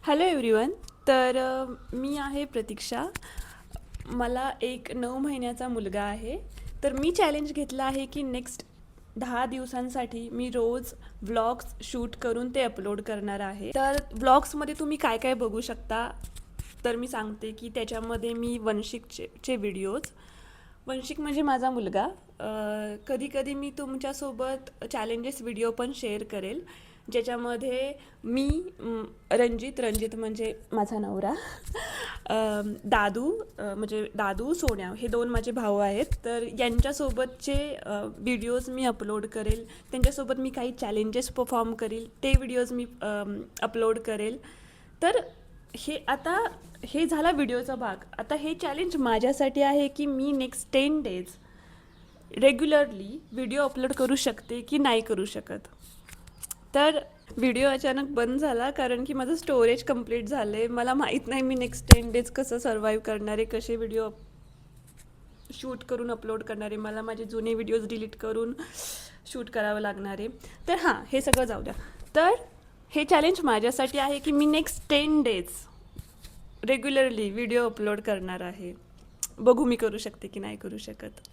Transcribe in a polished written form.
Hello everyone. तर मी आहे प्रतीक्षा. मला एक 9 महिन्याचा मुलगा आहे. तर मी चॅलेंज घेतला आहे की नेक्स्ट 10 दिवसांसाठी मी रोज व्लॉग्स शूट करून ते अपलोड करणार आहे. तर व्लॉग्समध्ये तुम्ही काय काय बघू शकता, तर मी सांगते की त्याच्यामध्ये मी वंशिकचे व्हिडिओज, वंशिक म्हणजे माझा मुलगा, कधी कधी मी तुमच्यासोबत चॅलेंजेस व्हिडिओ पण शेअर करेल, ज्याच्यामध्ये मी रंजित म्हणजे माझा नवरा, दादू म्हणजे दादू सोन्या, हे दोन माझे भाऊ आहेत. तर यांच्यासोबतचे व्हिडिओज मी अपलोड करेल. त्यांच्यासोबत मी काही चॅलेंजेस परफॉर्म करेल, ते व्हिडिओज मी अपलोड करेल. तर हे झाला व्हिडिओचा भाग. आता हे चॅलेंज माझ्यासाठी आहे की मी next 10 days regularly video upload करू शकते की नाही करू शकत. तर व्हिडिओ अचानक बंद झाला कारण की माझं स्टोरेज कंप्लीट झालं आहे. मला माहीत नाही मी नेक्स्ट 10 डेज कसं सर्वाईव्ह करणार आहे, कसे व्हिडिओ शूट करून अपलोड करणार आहे. मला माझे जुने व्हिडिओज डिलीट करून शूट करावं लागणार आहे. तर हां, हे सगळं जाऊ द्या. तर हे चॅलेंज माझ्यासाठी आहे की मी next 10 days regularly video upload करणार आहे. बघू मी करू शकते की नाही करू शकत.